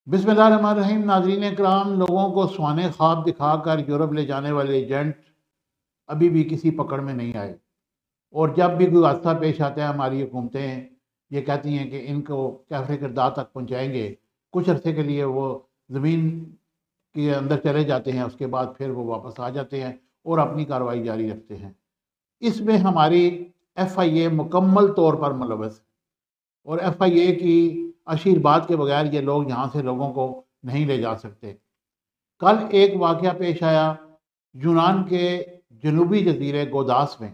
बिस्मिल्लाहिर्रहमानिर्रहीम। नाज़रीन कराम, लोगों को सुहाने ख्वाब दिखाकर यूरोप ले जाने वाले एजेंट अभी भी किसी पकड़ में नहीं आए। और जब भी कोई हादसा पेश आता है, हमारी हुकूमतें ये कहती हैं कि इनको कैफे किरदार तक पहुँचाएँगे। कुछ अरसे के लिए वो ज़मीन के अंदर चले जाते हैं, उसके बाद फिर वो वापस आ जाते हैं और अपनी कार्रवाई जारी रखते हैं। इसमें हमारी FIA मुकम्मल तौर पर मुलव्वस है और FIA की आशीर्वाद के बगैर ये लोग यहाँ से लोगों को नहीं ले जा सकते। कल एक वाक़या पेश आया यूनान के जनूबी जजीरे गोदास में,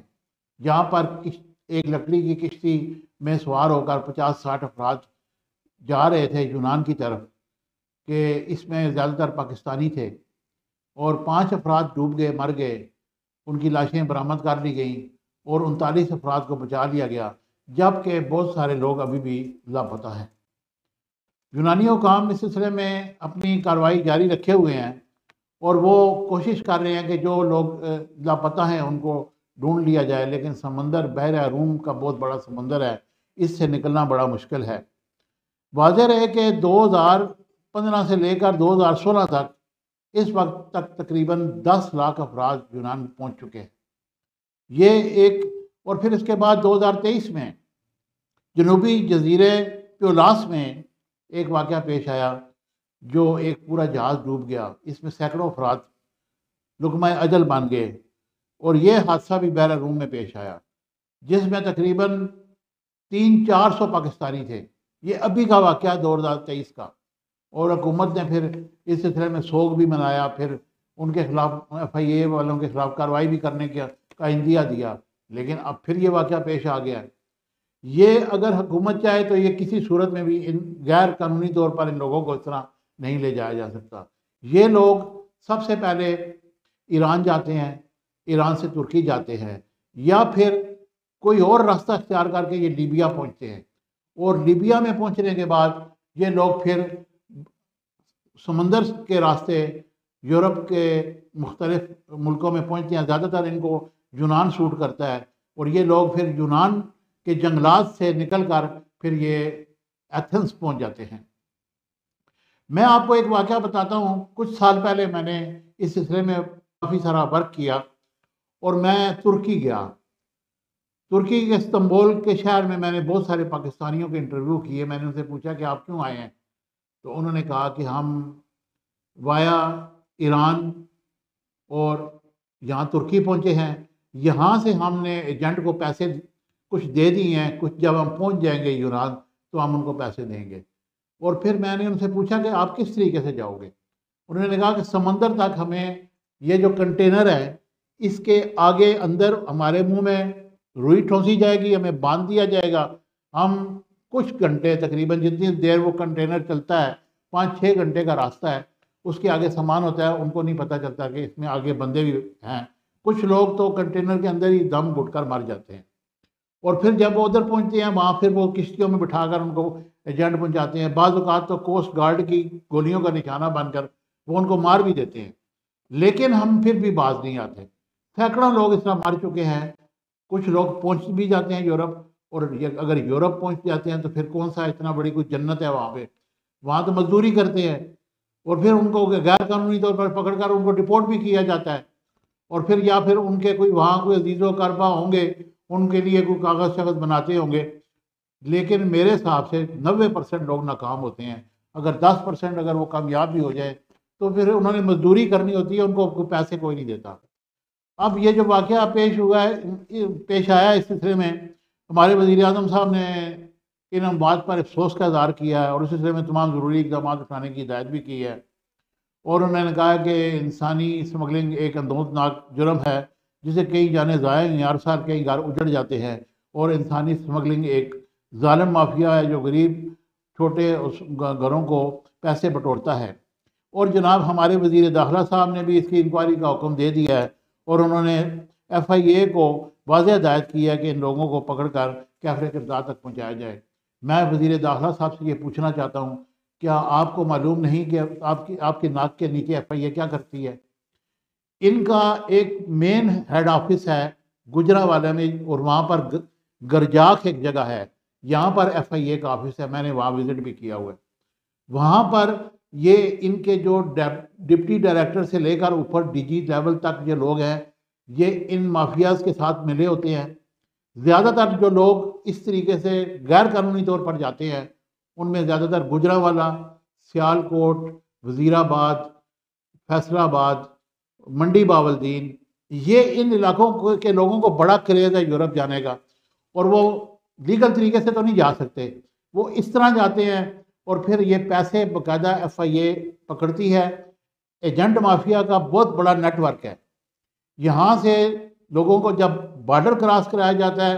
जहाँ पर एक लकड़ी की किश्ती में सवार होकर 50-60 अफराद जा रहे थे यूनान की तरफ, कि इसमें ज़्यादातर पाकिस्तानी थे और 5 अफराद डूब गए, मर गए। उनकी लाशें बरामद कर ली गईं और 39 अफराद को बचा लिया गया, जबकि बहुत सारे लोग अभी भी लापता हैं। यूनानी हुकाम इस सिलसिले में अपनी कार्रवाई जारी रखे हुए हैं और वो कोशिश कर रहे हैं कि जो लोग लापता हैं उनको ढूंढ लिया जाए, लेकिन समंदर बहर रूम का बहुत बड़ा समंदर है, इससे निकलना बड़ा मुश्किल है। वाज़ेह रहे कि 2015 से लेकर 2016 तक इस वक्त तक तकरीबन 10 लाख अफराद यूनान पहुंच चुके हैं। ये एक, और फिर इसके बाद 2023 में जनूबी जजीरे प्योलास में एक वाक़या पेश आया, जो एक पूरा जहाज़ डूब गया। इसमें सैकड़ों अफराद लुकमाए अजल बन गए और ये हादसा भी बहरा रूम में पेश आया, जिसमें तकरीबन 300-400 पाकिस्तानी थे। ये अभी का वाक़या 2023 का, और हुकूमत ने फिर इस सिलसिले में सोग भी मनाया, फिर उनके खिलाफ FIA वालों के खिलाफ कार्रवाई भी करने का इंदिया दिया। लेकिन अब फिर ये वाक़या पेश आ गया है। ये अगर हुकूमत चाहे तो ये किसी सूरत में भी इन गैर कानूनी तौर पर इन लोगों को इस तरह नहीं ले जाया जा सकता। ये लोग सबसे पहले ईरान जाते हैं, ईरान से तुर्की जाते हैं, या फिर कोई और रास्ता अख्तियार करके ये लीबिया पहुंचते हैं, और लीबिया में पहुंचने के बाद ये लोग फिर समंदर के रास्ते यूरोप के मुख्तलिफ मुल्कों में पहुंचते हैं। ज़्यादातर इनको यूनान सूट करता है और ये लोग फिर यूनान के जंगलात से निकल कर फिर ये एथेंस पहुंच जाते हैं। मैं आपको एक वाक़या बताता हूँ। कुछ साल पहले मैंने इस सिलसिले में काफ़ी सारा वर्क किया और मैं तुर्की गया। तुर्की के इस्तांबुल के शहर में मैंने बहुत सारे पाकिस्तानियों के इंटरव्यू किए। मैंने उनसे पूछा कि आप क्यों आए हैं, तो उन्होंने कहा कि हम वाया ईरान और यहाँ तुर्की पहुँचे हैं। यहाँ से हमने एजेंट को पैसे कुछ दे दिए हैं, कुछ जब हम पहुँच जाएंगे यूनान तो हम उनको पैसे देंगे। और फिर मैंने उनसे पूछा कि आप किस तरीके से जाओगे। उन्होंने कहा कि समंदर तक हमें, ये जो कंटेनर है इसके आगे अंदर हमारे मुंह में रुई ठोंसी जाएगी, हमें बांध दिया जाएगा। हम कुछ घंटे, तकरीबन जितनी देर वो कंटेनर चलता है, 5-6 घंटे का रास्ता है, उसके आगे सामान होता है, उनको नहीं पता चलता कि इसमें आगे बंदे भी हैं। कुछ लोग तो कंटेनर के अंदर ही दम घुटकर मर जाते हैं। और फिर जब वो उधर पहुंचते हैं, वहाँ फिर वो किश्तियों में बिठाकर उनको एजेंट पहुंचाते हैं। बाज़ औक़ात तो कोस्ट गार्ड की गोलियों का निशाना बनकर वो उनको मार भी देते हैं, लेकिन हम फिर भी बाज नहीं आते। सैकड़ों लोग इस तरह मर चुके हैं। कुछ लोग पहुंच भी जाते हैं यूरोप, और अगर यूरोप पहुंच जाते हैं तो फिर कौन सा इतना बड़ी कोई जन्नत है वहाँ पे। वहाँ तो मजदूरी करते हैं और फिर उनको गैर कानूनी तौर पर पकड़कर उनको डिपोर्ट भी किया जाता है। और फिर या फिर उनके कोई वहाँ कोई अजीज़ो करबा होंगे, उनके लिए कोई कागज़ शगज़ बनाते होंगे। लेकिन मेरे हिसाब से 90% लोग नाकाम होते हैं। अगर 10% अगर वो कामयाब भी हो जाए तो फिर उन्होंने मजदूरी करनी होती है, उनको पैसे कोई नहीं देता। अब ये जो वाक़या पेश हुआ है, पेश आया, इस सिलसिले में हमारे वज़ीर आज़म साहब ने इन बात पर अफसोस का इज़हार किया है और इस सिलसिले में तमाम ज़रूरी इक़दाम उठाने की हिदायत भी की है। और उन्होंने कहा कि इंसानी स्मगलिंग एक अंदोजनाक जुर्म है, जिसे कई जाने ज़ाया हैं, हर साल कई घर उजड़ जाते हैं। और इंसानी स्मगलिंग एक ज़ालिम माफिया है जो गरीब छोटे उस घरों को पैसे बटोरता है। और जनाब हमारे वज़ीर दाखिला साहब ने भी इसकी इंक्वायरी का हुक्म दे दिया है और उन्होंने FIA को वाज़ेह हिदायत की है कि इन लोगों को पकड़ कर कैफ़े किरदार तक पहुँचाया जाए। मैं वज़ीर दाखिला साहब से ये पूछना चाहता हूँ, क्या आपको मालूम नहीं कि आपकी नाक के नीचे FIA क्या करती है? इनका एक मेन हेड ऑफिस है गुजरावाला में, और वहाँ पर गरजाख एक जगह है, यहाँ पर FIA का ऑफिस है। मैंने वहाँ विज़िट भी किया हुआ है। वहाँ पर ये इनके जो डिप्टी डायरेक्टर से लेकर ऊपर डीजी लेवल तक जो लोग हैं, ये इन माफियाज के साथ मिले होते हैं। ज़्यादातर जो लोग इस तरीके से गैर कानूनी तौर पर जाते हैं, उनमें ज़्यादातर गुजरांवाला, सियालकोट, वज़ीराबाद, फैसलाबाद, मंडी बावलदीन, ये इन इलाकों के लोगों को बड़ा क्रेज़ है यूरोप जाने का। और वो लीगल तरीके से तो नहीं जा सकते, वो इस तरह जाते हैं और फिर ये पैसे बाकायदा FIA पकड़ती है। एजेंट माफिया का बहुत बड़ा नेटवर्क है। यहाँ से लोगों को जब बॉर्डर क्रॉस कराया जाता है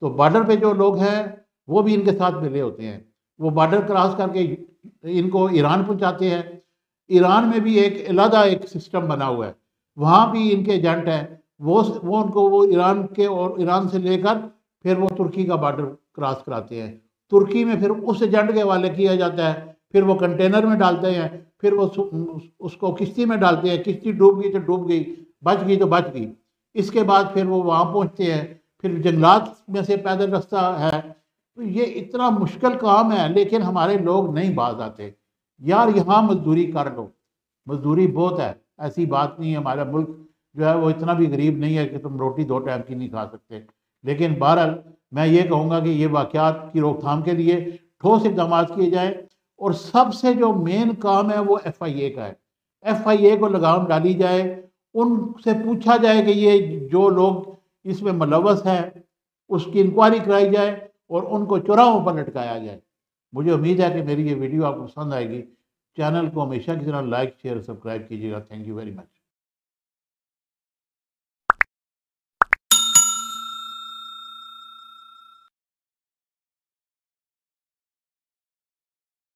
तो बॉर्डर पे जो लोग हैं वो भी इनके साथ मिले होते हैं। वो बॉर्डर क्रॉस करके इनको ईरान पहुँचाते हैं। ईरान में भी एक अलग एक सिस्टम बना हुआ है, वहाँ भी इनके एजेंट हैं। वो उनको वो ईरान के और ईरान से लेकर फिर वो तुर्की का बॉर्डर क्रॉस कराते हैं। तुर्की में फिर उस एजेंट के हवाले किया जाता है, फिर वो कंटेनर में डालते हैं, फिर वो उसको किश्ती में डालते हैं। किश्ती डूब गई तो डूब गई, बच गई तो बच गई। इसके बाद फिर वो वहाँ पहुँचते हैं, फिर जंगलात में से पैदल रास्ता है। तो ये इतना मुश्किल काम है, लेकिन हमारे लोग नहीं बाज आते। यार यहाँ मजदूरी कर लो, मजदूरी बहुत है, ऐसी बात नहीं है। हमारा मुल्क जो है वो इतना भी गरीब नहीं है कि तुम रोटी 2 टाइम की नहीं खा सकते। लेकिन बहरहाल मैं ये कहूँगा कि ये वाक़यात की रोकथाम के लिए ठोस इक़दाम किए जाएँ। और सबसे जो मेन काम है वो FIA का है। FIA को लगाम डाली जाए, उनसे पूछा जाए कि ये जो लोग इसमें मुलव्वस हैं उसकी इंक्वायरी कराई जाए और उनको चौराहों पर लटकाया जाए। मुझे उम्मीद है कि मेरी ये वीडियो आपको पसंद आएगी। चैनल को हमेशा की तरह लाइक, शेयर, सब्सक्राइब कीजिएगा। Thank you very much.